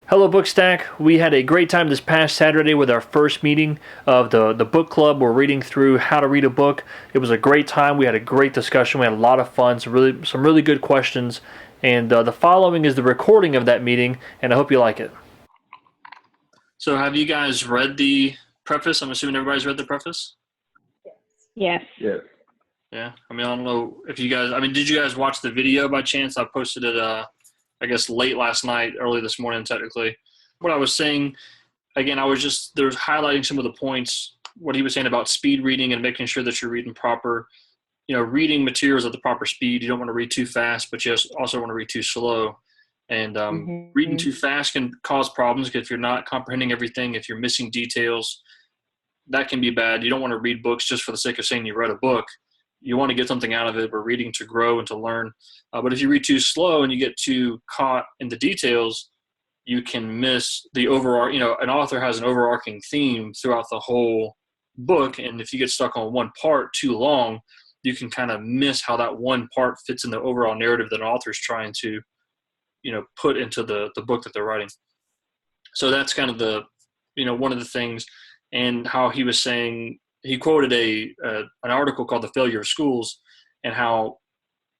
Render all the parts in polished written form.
Hello, BookStack. We had a great time this past Saturday with our first meeting of the book club. We're reading through how to read a book. It was a great time. We had a great discussion. We had a lot of fun. Some really good questions. And the following is the recording of that meeting, and I hope you like it. So, have you guys read the preface? I'm assuming everybody's read the preface. Yes. Yes. Yeah. I don't know if you guys. Did you guys watch the video by chance? I posted it. I guess late last night, early this morning, technically. What I was saying, again, there's highlighting some of the points, what he was saying about speed reading and making sure that you're reading proper, reading materials at the proper speed. You don't want to read too fast, but you also want to read too slow. And reading too fast can cause problems if you're not comprehending everything, if you're missing details. That can be bad. You don't want to read books just for the sake of saying you read a book. You want to get something out of it. We're reading to grow and to learn. But if you read too slow and you get too caught in the details, you can miss the overall, an author has an overarching theme throughout the whole book. And if you get stuck on one part too long, you can kind of miss how that one part fits in the overall narrative that an author is trying to, put into the book that they're writing. So that's kind of one of the things. And how he was saying, he quoted an article called The Failure of Schools, and how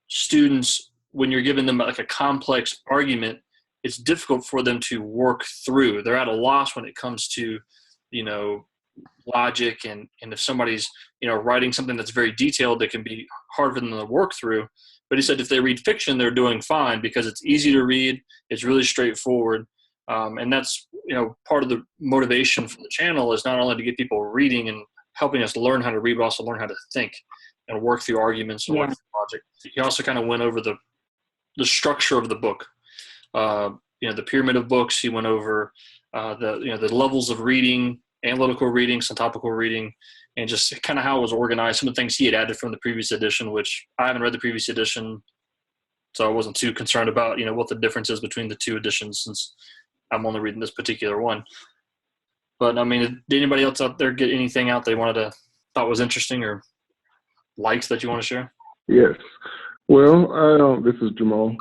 students, when you're giving them like a complex argument, it's difficult for them to work through. They're at a loss when it comes to, logic. And if somebody's, writing something that's very detailed, that can be hard for them to work through. But he said if they read fiction, they're doing fine because it's easy to read. It's really straightforward. And that's, part of the motivation for the channel is not only to get people reading and helping us learn how to read, but also learn how to think and work through arguments and work through logic. He also kind of went over the structure of the book. The pyramid of books. He went over the levels of reading, analytical reading, syntopical reading, and just kind of how it was organized. Some of the things he had added from the previous edition, which I haven't read the previous edition, so I wasn't too concerned about what the difference is between the two editions, since I'm only reading this particular one. But did anybody else out there get anything out they thought was interesting or liked that you want to share? Yes. Well, this is Jamal.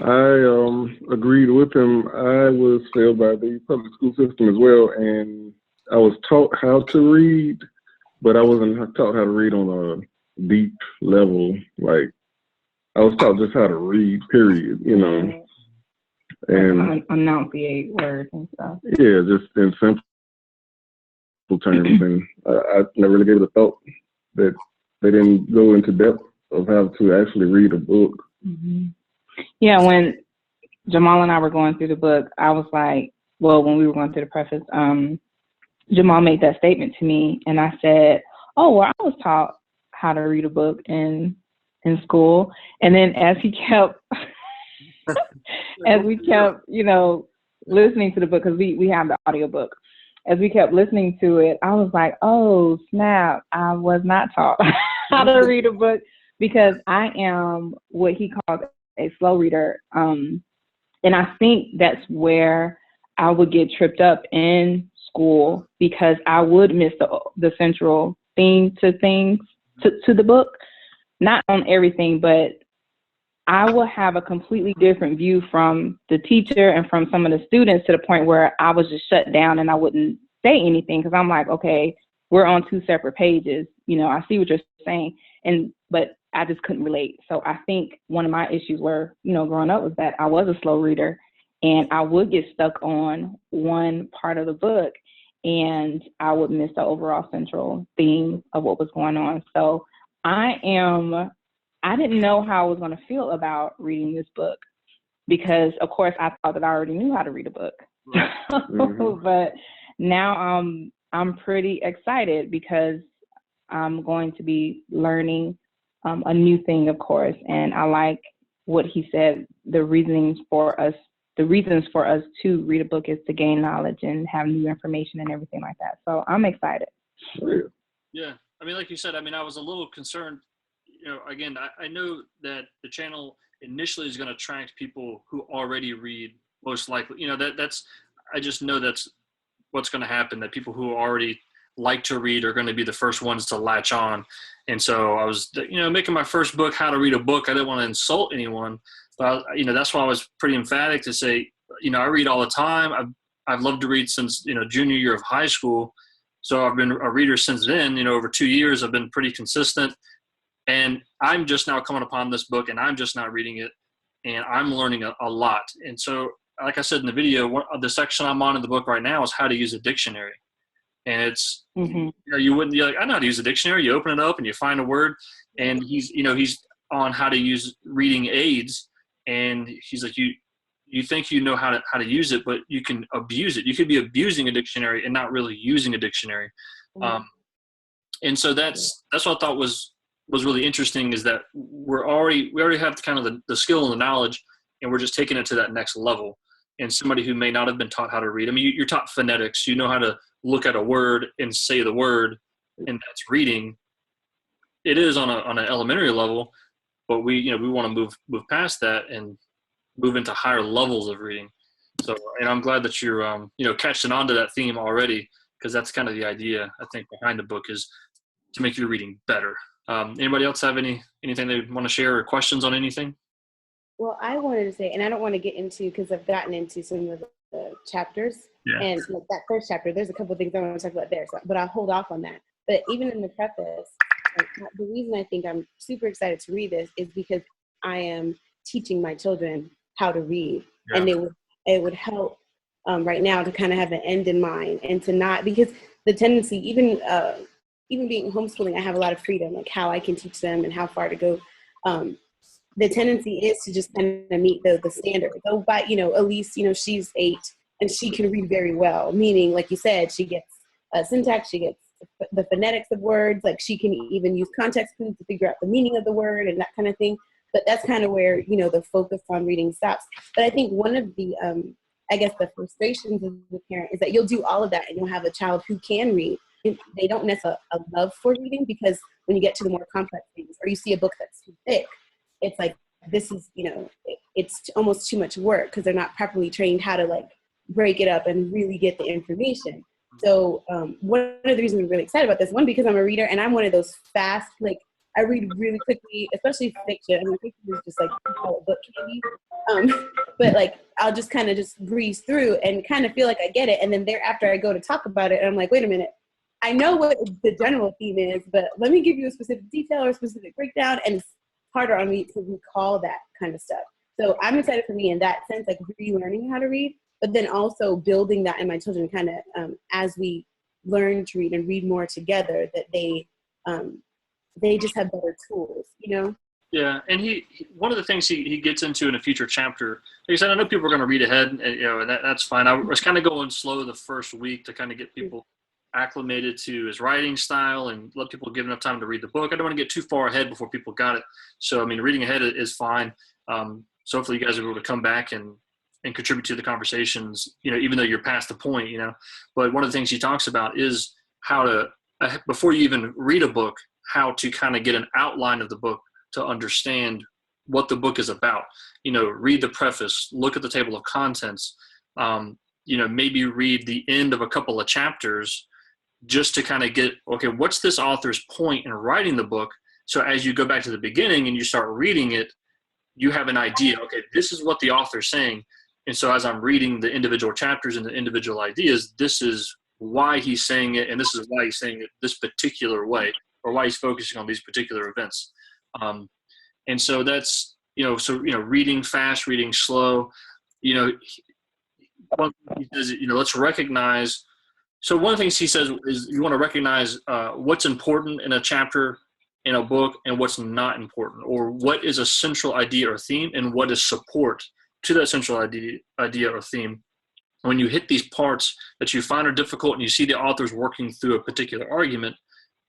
I agreed with him. I was failed by the public school system as well, and I was taught how to read, but I wasn't taught how to read on a deep level. Like, I was taught just how to read, period, and enunciate words and stuff. Yeah, just in simple terms. And I never really gave it a thought that they didn't go into depth of how to actually read a book. Mm-hmm. Yeah, when Jamal and I were going through the book, I was like, when we were going through the preface, Jamal made that statement to me, and I said, I was taught how to read a book in school. And then as he kept, listening to the book, because we have the audiobook, as we kept listening to it, I was like, oh, snap, I was not taught how to read a book, because I am what he calls a slow reader. And I think that's where I would get tripped up in school, because I would miss the central theme to things, to the book. Not on everything, but I will have a completely different view from the teacher and from some of the students, to the point where I was just shut down and I wouldn't say anything, because I'm like, okay, we're on two separate pages. I see what you're saying, but I just couldn't relate. So I think one of my issues were, growing up, was that I was a slow reader, and I would get stuck on one part of the book, and I would miss the overall central theme of what was going on. So I didn't know how I was going to feel about reading this book, because, of course, I thought that I already knew how to read a book. Right. Mm-hmm. But now I'm pretty excited, because I'm going to be learning a new thing, of course. And I like what he said, the reasons for us to read a book is to gain knowledge and have new information and everything like that. So I'm excited. Yeah. Like you said, I was a little concerned. Again, I know that the channel initially is going to attract people who already read, most likely. I just know that's what's going to happen, that people who already like to read are going to be the first ones to latch on. And so I was, making my first book, How to Read a Book. I didn't want to insult anyone, but, that's why I was pretty emphatic to say, I read all the time. I've loved to read since, junior year of high school. So I've been a reader since then, over 2 years. I've been pretty consistent. And I'm just now coming upon this book, and I'm just now reading it, and I'm learning a lot. And so, like I said in the video, the section I'm on in the book right now is how to use a dictionary. And it's, you're like, I know how to use a dictionary. You open it up and you find a word, and he's on how to use reading aids. And he's like, you think you know how to use it, but you can abuse it. You could be abusing a dictionary and not really using a dictionary. And so that's what I thought was really interesting, is that we already have kind of the skill and the knowledge, and we're just taking it to that next level. And somebody who may not have been taught how to read, I mean, you're taught phonetics, you know how to look at a word and say the word, and that's reading. It is on an elementary level, but we want to move past that and move into higher levels of reading. So, and I'm glad that you're catching on to that theme already, because that's kind of the idea, I think, behind the book, is to make your reading better. Anybody else have anything they want to share, or questions on anything? Well, I wanted to say, and I don't want to get into, because I've gotten into some of the chapters, and like that first chapter, there's a couple of things I want to talk about there, but I'll hold off on that. But even in the preface, the reason I think I'm super excited to read this is because I am teaching my children how to read, and it would help right now to kind of have an end in mind, and to not, because the tendency, even being homeschooling, I have a lot of freedom, like how I can teach them and how far to go. The tendency is to just kind of meet the standard. Go by, Elise, she's 8 and she can read very well, meaning, like you said, she gets syntax, she gets the phonetics of words, like she can even use context clues to figure out the meaning of the word and that kind of thing. But that's kind of where, the focus on reading stops. But I think one of the, the frustrations of the parent is that you'll do all of that and you'll have a child who can read. They don't necessarily have a love for reading, because when you get to the more complex things, or you see a book that's too thick, it's like, this is, it's almost too much work, because they're not properly trained how to like break it up and really get the information. So one of the reasons I'm really excited about this, one, because I'm a reader and I'm one of those fast, like I read really quickly, especially fiction. I mean, fiction is just like, you call it book candy. But like, I'll just kind of just breeze through and kind of feel like I get it. And then thereafter I go to talk about it and I'm like, wait a minute, I know what the general theme is, but let me give you a specific detail or a specific breakdown. And it's harder on me to recall that kind of stuff. So I'm excited for me in that sense, like relearning how to read, but then also building that in my children kind of as we learn to read and read more together, that they just have better tools, Yeah, and one of the things he gets into in a future chapter, like I said, I know people are going to read ahead, and and that's fine. I was kind of going slow the first week to kind of get people acclimated to his writing style and let people give enough time to read the book. I don't want to get too far ahead before people got it. So, I mean, reading ahead is fine. So hopefully you guys are able to come back and contribute to the conversations, even though you're past the point, But one of the things he talks about is how to, before you even read a book, how to kind of get an outline of the book to understand what the book is about. Read the preface, look at the table of contents, maybe read the end of a couple of chapters, just to kind of get, okay, what's this author's point in writing the book? So as you go back to the beginning and you start reading it, you have an idea, okay, this is what the author's saying. And so as I'm reading the individual chapters and the individual ideas, this is why he's saying it, and this is why he's saying it this particular way, or why he's focusing on these particular events. And so that's, reading fast, reading slow, he says, let's recognize. So one of the things he says is you want to recognize what's important in a chapter in a book and what's not important, or what is a central idea or theme and what is support to that central idea or theme. When you hit these parts that you find are difficult and you see the authors working through a particular argument,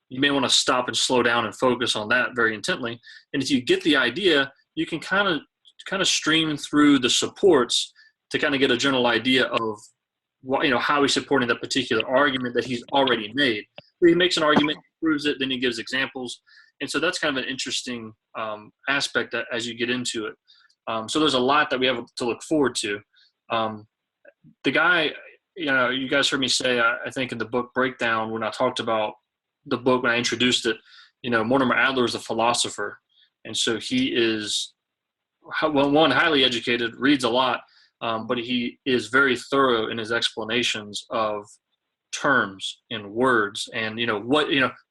you may want to stop and slow down and focus on that very intently. And if you get the idea, you can kind of stream through the supports to kind of get a general idea of how he's supporting that particular argument that he's already made. So he makes an argument, proves it, then he gives examples. And so that's kind of an interesting aspect that as you get into it. So there's a lot that we have to look forward to. The guy, you guys heard me say, I think in the book breakdown, when I talked about the book, when I introduced it, Mortimer Adler is a philosopher. And so he is, one, highly educated, reads a lot, but he is very thorough in his explanations of terms and words and,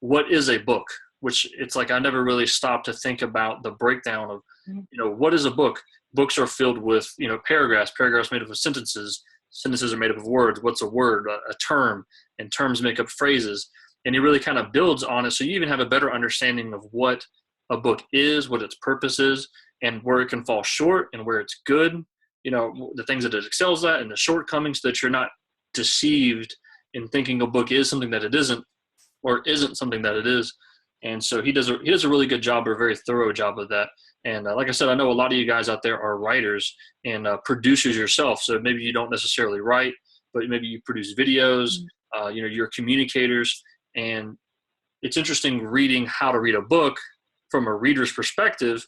what is a book, which it's like I never really stopped to think about the breakdown of, what is a book? Books are filled with, paragraphs made up of sentences. Sentences are made up of words. What's a word? A term, and terms make up phrases. And he really kind of builds on it. So you even have a better understanding of what a book is, what its purpose is, and where it can fall short and where it's good, the things that it excels at and the shortcomings, so that you're not deceived in thinking a book is something that it isn't, or isn't something that it is. And so he does a really good job, or a very thorough job of that. And like I said, I know a lot of you guys out there are writers and producers yourself. So maybe you don't necessarily write, but maybe you produce videos, you're communicators. And it's interesting reading how to read a book from a reader's perspective.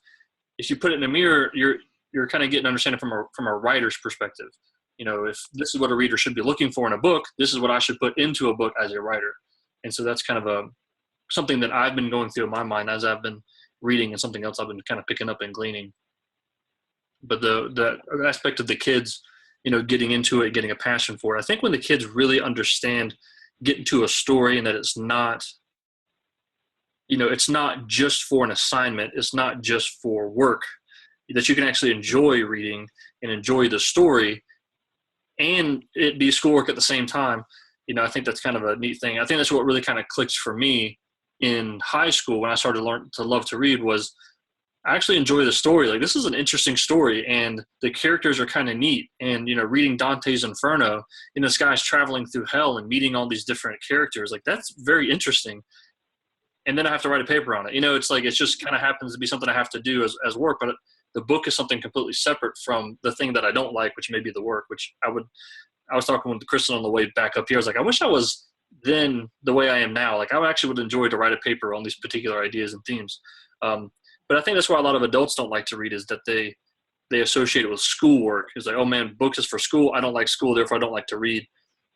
If you put it in a mirror, you're kind of getting understanding from a writer's perspective. If this is what a reader should be looking for in a book, this is what I should put into a book as a writer. And so that's kind of something that I've been going through in my mind as I've been reading, and something else I've been kind of picking up and gleaning. But the aspect of the kids, getting into it, getting a passion for it. I think when the kids really understand, get into a story, and that it's not just for an assignment, it's not just for work, that you can actually enjoy reading and enjoy the story and it be schoolwork at the same time. I think that's kind of a neat thing. I think that's what really kind of clicked for me in high school when I started to love to read, was I actually enjoy the story. Like, this is an interesting story, and the characters are kind of neat. And, reading Dante's Inferno, and this guy's traveling through hell and meeting all these different characters, like, that's very interesting. And then I have to write a paper on it. It's like, it just kind of happens to be something I have to do as work, but the book is something completely separate from the thing that I don't like, which may be the work, which I was talking with Kristen on the way back up here. I was like, I wish I was then the way I am now. Like, I actually would enjoy to write a paper on these particular ideas and themes. But I think that's why a lot of adults don't like to read, is that they associate it with schoolwork. It's like, oh man, books is for school. I don't like school, therefore I don't like to read.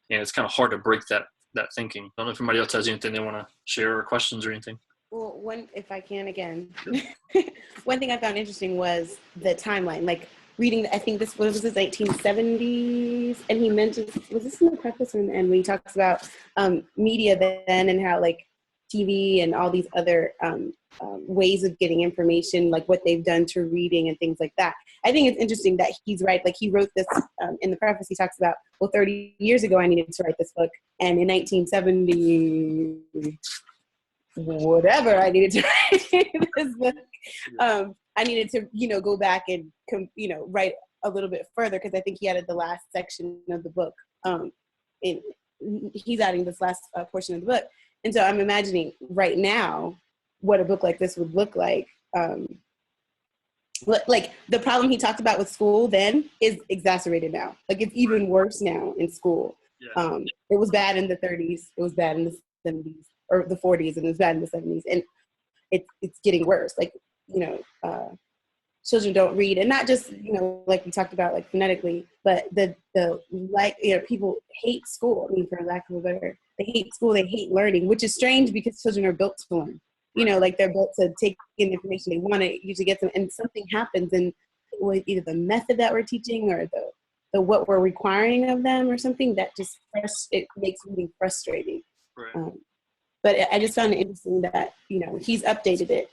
And it's kind of hard to break that thinking. I don't know if anybody else has anything they want to share, or questions or anything. Well, if I can again, one thing I found interesting was the timeline. Like, reading, I think this was his 1970s, and he mentions, was this in the preface and when he talks about media then, and how like TV and all these other ways of getting information, like what they've done to reading and things like that. I think it's interesting that he's right. Like, he wrote this in the preface. He talks about, well, 30 years ago I needed to write this book, and in 1970 whatever I needed to write this book. I needed to, go back and, write a little bit further, because I think he added the last section of the book. He's adding this last portion of the book. And so I'm imagining right now what a book like this would look like. Like, the problem he talked about with school then is exacerbated now. Like, it's even worse now in school. Yeah. It was bad in the 30s. It was bad in the 70s or the 40s, and it was bad in the 70s. And it's getting worse. Like, children don't read, and not just, like we talked about, like phonetically, but people hate school. I mean, for lack of a better, they hate school, they hate learning, which is strange because children are built to learn. Like, they're built to take in information. They want to usually get them, and something happens in either the method that we're teaching or the what we're requiring of them, or something that just it makes reading frustrating. Right. But I just found it interesting that he's updated it.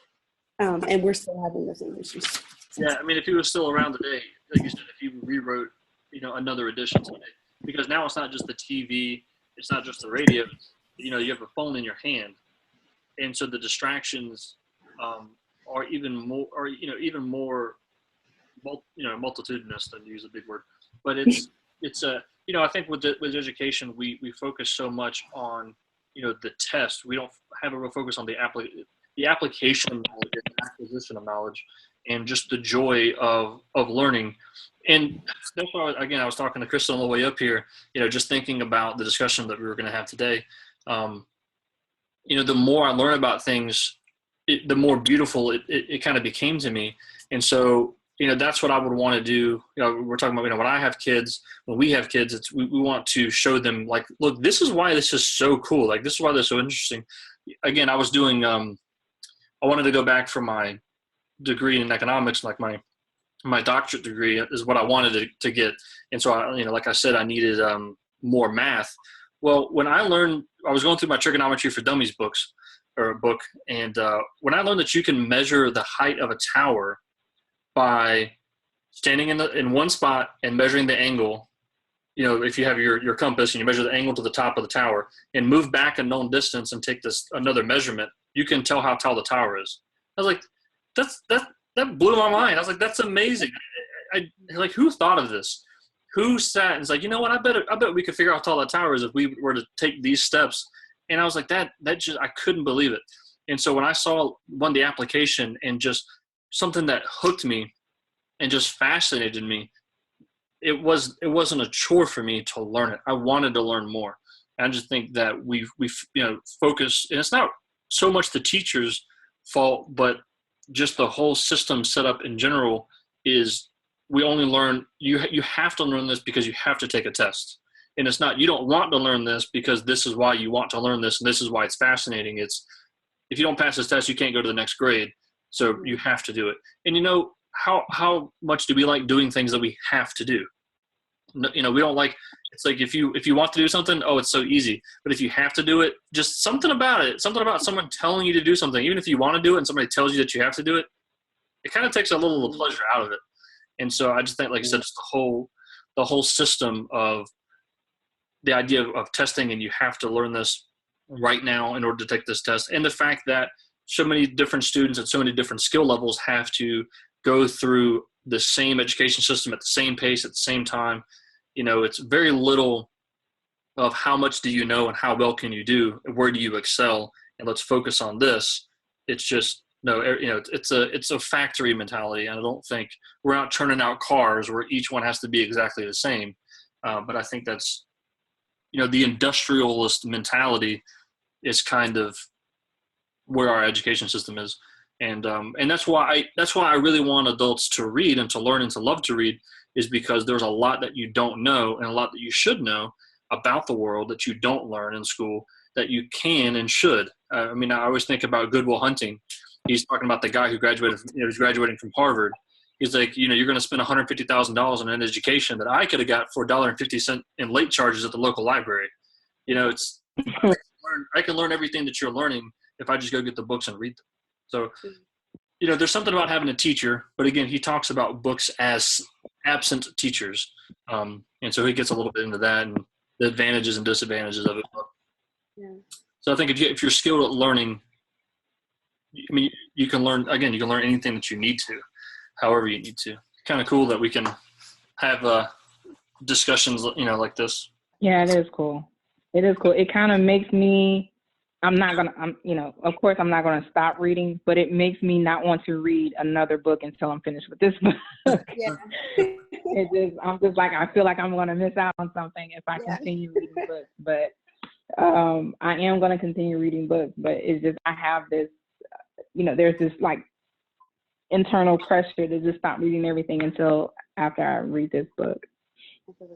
And we're still having the same issues. Yeah, I mean, if he was still around today, like you said, if he rewrote, another edition today, because now it's not just the TV, it's not just the radio, you have a phone in your hand, and so the distractions are even more, multitudinous, than to use a big word, but it's I think with education, we focus so much on the test. We don't have a real focus on the application of knowledge and acquisition of knowledge, and just the joy of learning. And that's why, again, I was talking to Kristen on the way up here, just thinking about the discussion that we were going to have today. The more I learn about things, the more beautiful it kind of became to me. And so, that's what I would want to do. We're talking about, when I have kids, when we have kids, we want to show them, like, look, this is why this is so cool. Like, this is why this is so interesting. Again, I was doing, I wanted to go back for my degree in economics, like my my doctorate degree is what I wanted to get. And so like I said, I needed more math. Well, when I was going through my Trigonometry for Dummies book, and when I learned that you can measure the height of a tower by standing in one spot and measuring the angle, if you have your compass and you measure the angle to the top of the tower and move back a known distance and take another measurement, you can tell how tall the tower is. I was like, that blew my mind. I was like, that's amazing. I like, who thought of this? Who sat and was like, you know what? I bet we could figure out how tall that tower is if we were to take these steps. And I was like, that just, I couldn't believe it. And so when I saw the application and just something that hooked me and just fascinated me, it wasn't a chore for me to learn it. I wanted to learn more. And I just think that we focus, and it's not so much the teacher's fault, but just the whole system set up in general is we only learn, you have to learn this because you have to take a test. And it's not, you don't want to learn this because this is why you want to learn this and this is why it's fascinating. It's, if you don't pass this test, you can't go to the next grade. So you have to do it. And how much do we like doing things that we have to do? We don't like, it's like if you want to do something, oh, it's so easy. But if you have to do it, just something about someone telling you to do something, even if you want to do it and somebody tells you that you have to do it, it kind of takes a little pleasure out of it. And so I just think, like I said, just the whole system of the idea of testing, and you have to learn this right now in order to take this test. And the fact that so many different students at so many different skill levels have to go through the same education system at the same pace at the same time. It's very little of how much do you know and how well can you do, and where do you excel, and let's focus on this. It's just, it's a factory mentality. And I don't think we're not turning out cars where each one has to be exactly the same. But I think that's, the industrialist mentality is kind of where our education system is. And that's why I really want adults to read and to learn and to love to read, is because there's a lot that you don't know and a lot that you should know about the world that you don't learn in school that you can and should. I always think about Good Will Hunting. He's talking about the guy who graduated, was graduating from Harvard. He's like, you're going to spend $150,000 on an education that I could have got for $1.50 in late charges at the local library. It's I can learn everything that you're learning if I just go get the books and read them. So, there's something about having a teacher, but again, he talks about books as absent teachers. And so he gets a little bit into that and the advantages and disadvantages of it. Yeah. So I think if you're skilled at learning, you can learn anything that you need to, however you need to. Kind of cool that we can have discussions, like this. Yeah, it is cool. It is cool. It kind of makes me, of course I'm not going to stop reading, but it makes me not want to read another book until I'm finished with this book. Yeah. I'm just like, I feel like I'm going to miss out on something if I continue reading books. But I am going to continue reading books, but it's just, I have this, there's this like internal pressure to just stop reading everything until after I read this book. Yeah,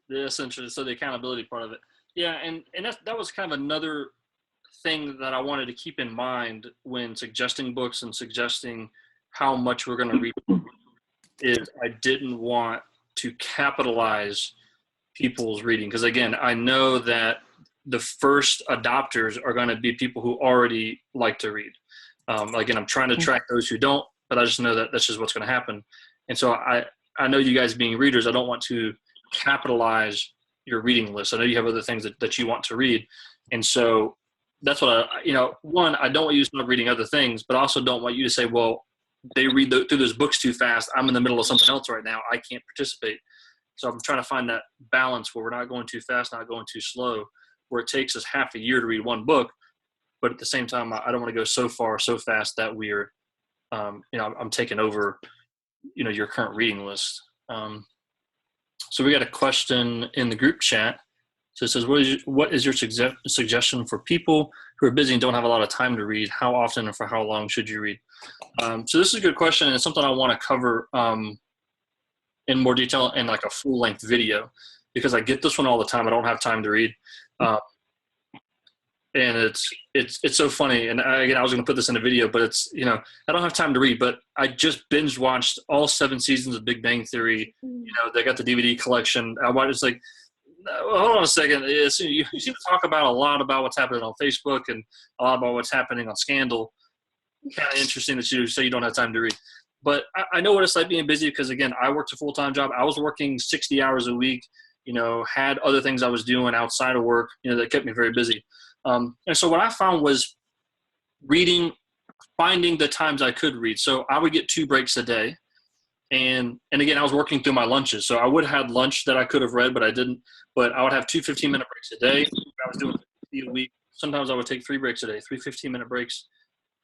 that's interesting. So the accountability part of it. Yeah, and that was kind of another thing that I wanted to keep in mind when suggesting books and suggesting how much we're going to read is I didn't want to capitalize people's reading. Because again, I know that the first adopters are going to be people who already like to read. Again, I'm trying to track those who don't, but I just know that that's just what's going to happen. And so I know you guys being readers, I don't want to capitalize your reading list. I know you have other things that you want to read. And so that's what one, I don't want you to start reading other things, but I also don't want you to say, well, they read through those books too fast. I'm in the middle of something else right now. I can't participate. So I'm trying to find that balance where we're not going too fast, not going too slow, where it takes us half a year to read one book. But at the same time, I don't want to go so far, so fast that we're, I'm taking over, your current reading list. So we got a question in the group chat. So it says, what is your suggestion for people who are busy and don't have a lot of time to read? How often and for how long should you read? So this is a good question, and it's something I want to cover in more detail in like a full-length video, because I get this one all the time. I don't have time to read. and it's so funny. And again, I was going to put this in a video, but it's, you know, I don't have time to read, but I just binge watched all 7 seasons of Big Bang Theory. You know, they got the DVD collection. I watched, it's like, hold on a second. You seem to talk about a lot about what's happening on Facebook and a lot about what's happening on Scandal. Kind of interesting that you say you don't have time to read. But I know what it's like being busy because, again, I worked a full-time job. I was working 60 hours a week, you know, had other things I was doing outside of work, you know, that kept me very busy. And so what I found was reading, finding the times I could read. So I would get 2 breaks a day. And again, I was working through my lunches. So I would have had lunch that I could have read, but I didn't. But I would have 2 15-minute breaks a day. I was doing 50 a week. Sometimes I would take 3 breaks a day, 3 15-minute breaks.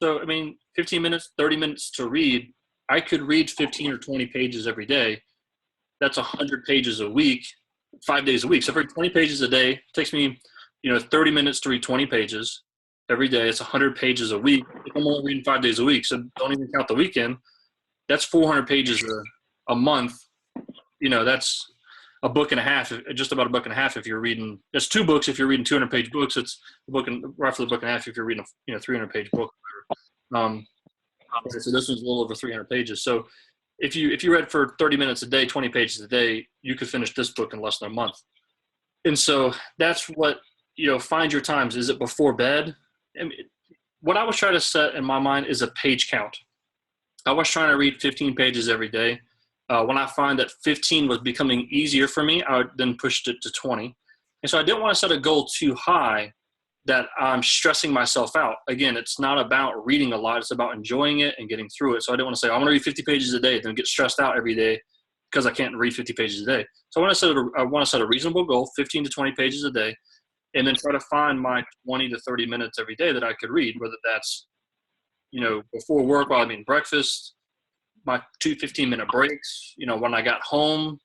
So, I mean, 15 minutes, 30 minutes to read. I could read 15 or 20 pages every day. That's 100 pages a week, 5 days a week. So for 20 pages a day, it takes me, you know, 30 minutes to read 20 pages every day. It's 100 pages a week. If I'm only reading 5 days a week, so don't even count the weekend. That's 400 pages a month. You know, that's a book and a half, just about a book and a half if you're reading. It's 2 books if you're reading 200-page books. It's roughly a book and a half if you're reading a 300-page book. So this one's a little over 300 pages. So if you read for 30 minutes a day, 20 pages a day, you could finish this book in less than a month. And so that's what, you know, find your times. Is it before bed? I mean, what I was trying to set in my mind is a page count. I was trying to read 15 pages every day. When I find that 15 was becoming easier for me, I then pushed it to 20. And so I didn't want to set a goal too high that I'm stressing myself out. Again, it's not about reading a lot. It's about enjoying it and getting through it. So I didn't want to say, I want to read 50 pages a day, then get stressed out every day because I can't read 50 pages a day. So I want to set a reasonable goal, 15 to 20 pages a day, and then try to find my 20 to 30 minutes every day that I could read, whether that's, you know, before work while I'm eating breakfast, my 2 15-minute breaks, you know, when I got home,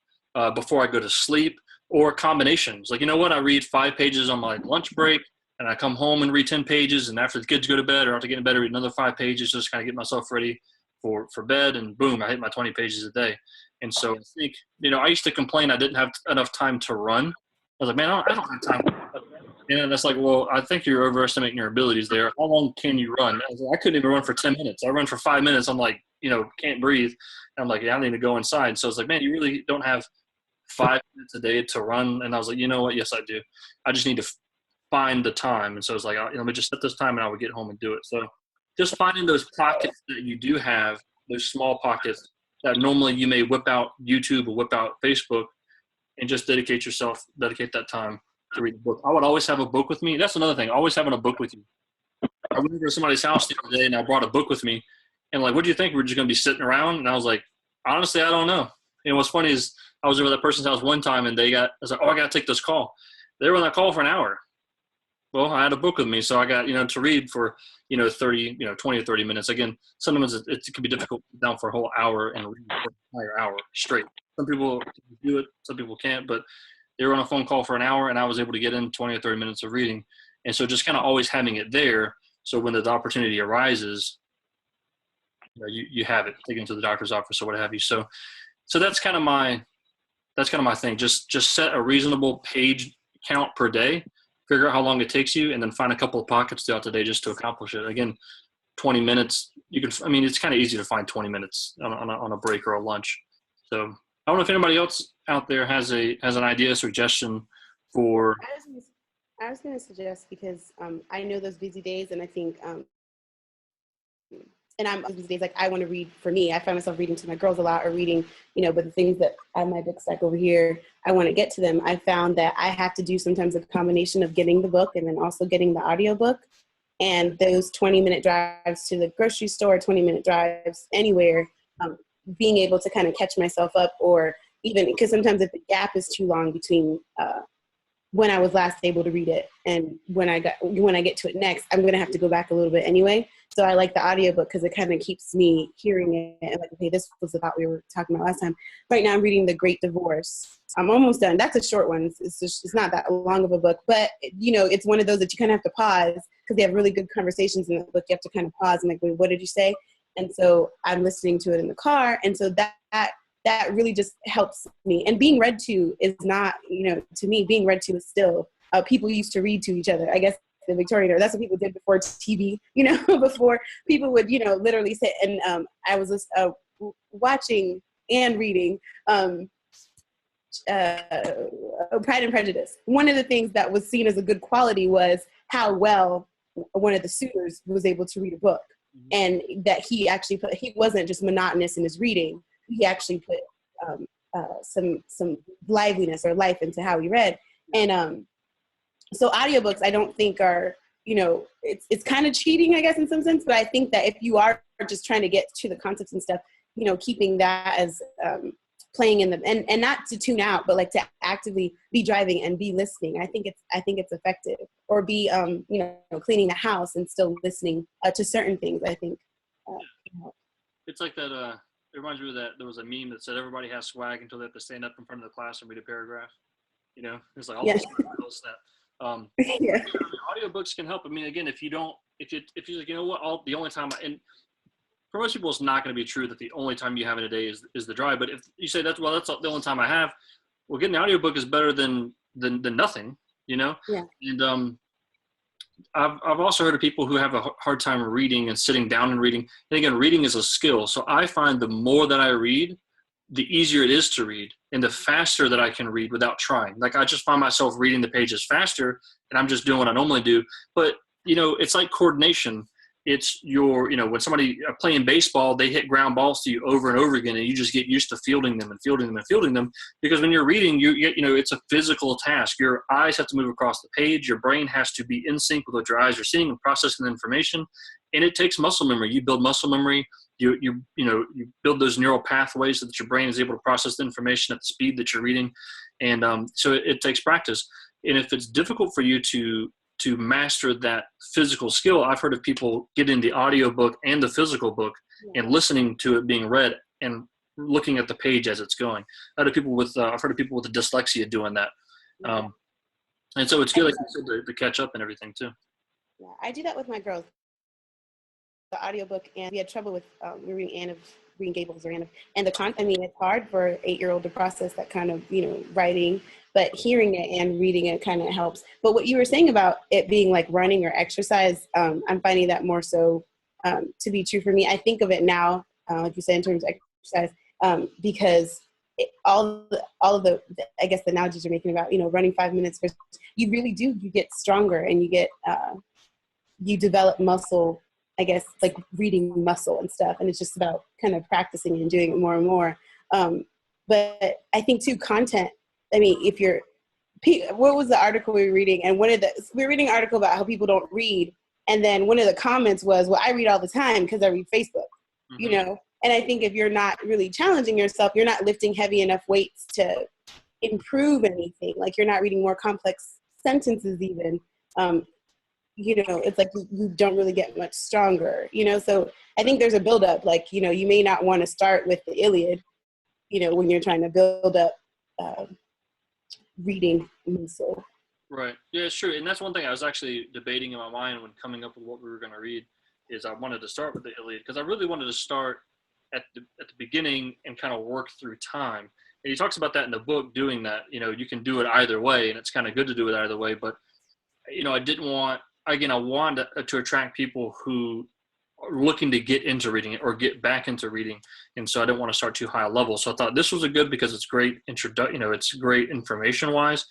before I go to sleep, or combinations. Like, you know what, I read 5 pages on my lunch break, and I come home and read 10 pages, and after the kids go to bed or after getting to bed, I read another 5 pages, just kind of get myself ready for bed, and boom, I hit my 20 pages a day. And so I think, you know, I used to complain I didn't have enough time to run. I was like, man, I don't have time. And that's like, well, I think you're overestimating your abilities there. How long can you run? I couldn't even run for 10 minutes. I run for 5 minutes. I'm like, you know, can't breathe. And I'm like, yeah, I need to go inside. So it's like, man, you really don't have 5 minutes a day to run. And I was like, you know what? Yes, I do. I just need to find the time. And so it's like, you know, let me just set this time and I would get home and do it. So just finding those pockets that you do have, those small pockets that normally you may whip out YouTube or whip out Facebook, and just dedicate that time to read a book. I would always have a book with me. That's another thing, always having a book with you. I went over to somebody's house the other day and I brought a book with me, and like, what do you think? We're just going to be sitting around? And I was like, honestly, I don't know. And what's funny is I was over at that person's house one time and I was like, oh, I got to take this call. They were on that call for an hour. Well, I had a book with me, so I got, you know, to read for, you know, 20 or 30 minutes. Again, sometimes it can be difficult to sit down for a whole hour and read for an entire hour straight. Some people do it, some people can't, but they were on a phone call for an hour and I was able to get in 20 or 30 minutes of reading. And so just kind of always having it there, so when the opportunity arises, you know, you have it, take it to the doctor's office or what have you. So that's kind of my thing. Just set a reasonable page count per day, figure out how long it takes you, and then find a couple of pockets throughout the day just to accomplish it. Again, 20 minutes, it's kind of easy to find 20 minutes on a break or a lunch. So I don't know if anybody else out there has an idea, suggestion for. I was going to suggest, because I know those busy days, and I think, and I'm busy days, like I want to read. For me, I find myself reading to my girls a lot, or reading, you know, but the things that I have my BookStack over here, I want to get to them. I found that I have to do sometimes a combination of getting the book and then also getting the audiobook. And those 20-minute drives to the grocery store, 20-minute drives anywhere, being able to kind of catch myself up, or even because sometimes if the gap is too long between when I was last able to read it and when I get to it next, I'm going to have to go back a little bit anyway. So I like the audiobook because it kind of keeps me hearing it and like, okay, this was about we were talking about last time. Right now I'm reading The Great Divorce. I'm almost done. That's a short one. It's not that long of a book, but you know, it's one of those that you kind of have to pause because they have really good conversations in the book. You have to kind of pause and like, wait, what did you say? And so I'm listening to it in the car. And so that really just helps me. And being read to is not, you know, to me, being read to is still, people used to read to each other. I guess the Victorian era. That's what people did before TV, before people would, literally sit and I was just, watching and reading Pride and Prejudice. One of the things that was seen as a good quality was how well one of the suitors was able to read a book, and that he wasn't just monotonous in his reading. He actually put some liveliness or life into how he read. And so audiobooks, I don't think are, it's kind of cheating, I guess, in some sense. But I think that if you are just trying to get to the concepts and stuff, keeping that as playing in them, and not to tune out, but like to actively be driving and be listening. I think it's effective. Or be cleaning the house and still listening to certain things. I think it's like that. It reminds me of that. There was a meme that said everybody has swag until they have to stand up in front of the class and read a paragraph. It's like all this stuff. Yeah. Audiobooks can help. I mean, again, if you're like, the only time, and for most people, it's not going to be true that the only time you have in a day is the drive. But if you say that's the only time I have, well, getting the audiobook is better than nothing, Yeah. And I've also heard of people who have a hard time reading and sitting down and reading. And again, reading is a skill. So I find the more that I read, the easier it is to read and the faster that I can read without trying. Like I just find myself reading the pages faster and I'm just doing what I normally do. But, it's like coordination. It's when somebody playing baseball, they hit ground balls to you over and over again, and you just get used to fielding them and fielding them and fielding them. Because when you're reading, it's a physical task. Your eyes have to move across the page. Your brain has to be in sync with what your eyes are seeing and processing the information. And it takes muscle memory. You build muscle memory. You build those neural pathways so that your brain is able to process the information at the speed that you're reading. And so it takes practice. And if it's difficult for you to master that physical skill, I've heard of people getting the audiobook and the physical book and listening to it being read and looking at the page as it's going. I've heard of people with dyslexia doing that. And so it's good, like you said, to catch up and everything too. Yeah, I do that with my girls. The audiobook, and we had trouble with we were reading Anne of Green Gables and it's hard for an 8-year-old to process that kind of writing, but hearing it and reading it kind of helps. But what you were saying about it being like running or exercise, I'm finding that more so to be true for me. I think of it now, like you said, in terms of exercise, because all of the I guess the analogies you're making about running 5 minutes, you really do, you get stronger and you get you develop muscle, I guess, like reading muscle and stuff. And it's just about kind of practicing and doing it more and more. But I think too, content, what was the article we were reading? And we were reading an article about how people don't read. And then one of the comments was, well, I read all the time because I read Facebook, And I think if you're not really challenging yourself, you're not lifting heavy enough weights to improve anything. Like you're not reading more complex sentences even. It's like you don't really get much stronger, So I think there's a buildup. Like, you may not want to start with the Iliad, when you're trying to build up reading muscle. Right. Yeah, it's true. And that's one thing I was actually debating in my mind when coming up with what we were going to read is I wanted to start with the Iliad because I really wanted to start at the beginning and kind of work through time. And he talks about that in the book, doing that. You can do it either way, and it's kind of good to do it either way. But, I wanted to attract people who are looking to get into reading it or get back into reading. And so I didn't want to start too high a level. So I thought this was a good because it's great it's great information wise.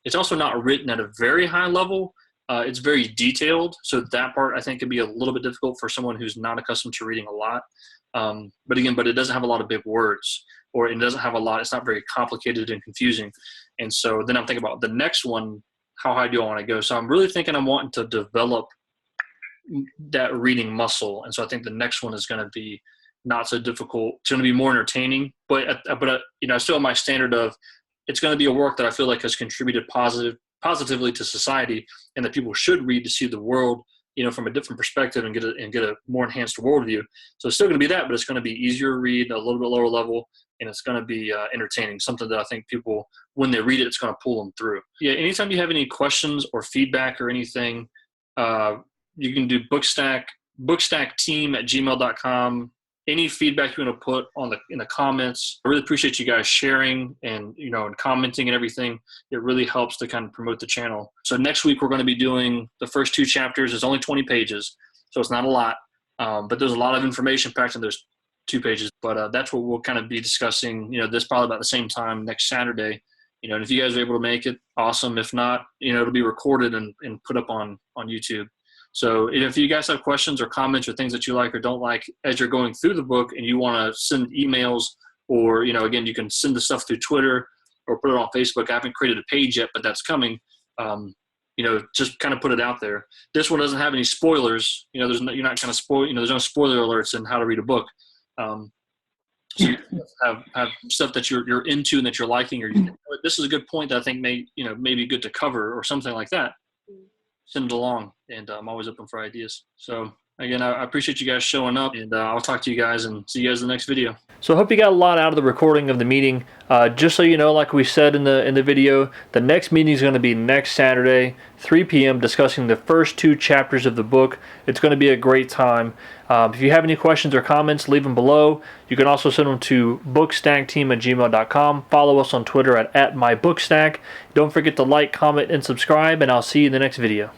It's also not written at a very high level. It's very detailed. So that part I think could be a little bit difficult for someone who's not accustomed to reading a lot. But it doesn't have a lot of big words, or it doesn't have it's not very complicated and confusing. And so then I'm thinking about the next one. How high do I want to go? So I'm really thinking I'm wanting to develop that reading muscle. And so I think the next one is going to be not so difficult. It's going to be more entertaining, but I still have my standard of it's going to be a work that I feel like has contributed positively to society and that people should read to see the world, from a different perspective and get a more enhanced worldview. So it's still going to be that, but it's going to be easier to read, a little bit lower level, and it's going to be entertaining, something that I think people, when they read it, it's going to pull them through. Yeah, anytime you have any questions or feedback or anything, you can do BookStack, bookstackteam@gmail.com. any feedback you want to put in the comments. I really appreciate you guys sharing and and commenting and everything. It really helps to kind of promote the channel. So next week we're going to be doing the first 2 chapters. It's only 20 pages, so it's not a lot, but there's a lot of information packed in those 2 pages. But that's what we'll kind of be discussing. This probably about the same time next Saturday. And if you guys are able to make it, awesome. If not, it'll be recorded and put up on YouTube. So if you guys have questions or comments or things that you like or don't like as you're going through the book and you want to send emails or, again, you can send the stuff through Twitter or put it on Facebook. I haven't created a page yet, but that's coming. Just kind of put it out there. This one doesn't have any spoilers. You're not going to spoil, there's no spoiler alerts in how to read a book. So you have stuff that you're into and that you're liking, or this is a good point that I think may be good to cover or something like that. Send it along, and I'm always open for ideas. So again, I appreciate you guys showing up, and I'll talk to you guys and see you guys in the next video. So I hope you got a lot out of the recording of the meeting. Just so you know, like we said in the video, the next meeting is going to be next Saturday, 3 p.m., discussing the first 2 chapters of the book. It's going to be a great time. If you have any questions or comments, leave them below. You can also send them to bookstackteam@gmail.com. Follow us on Twitter at @mybookstack. Don't forget to like, comment, and subscribe, and I'll see you in the next video.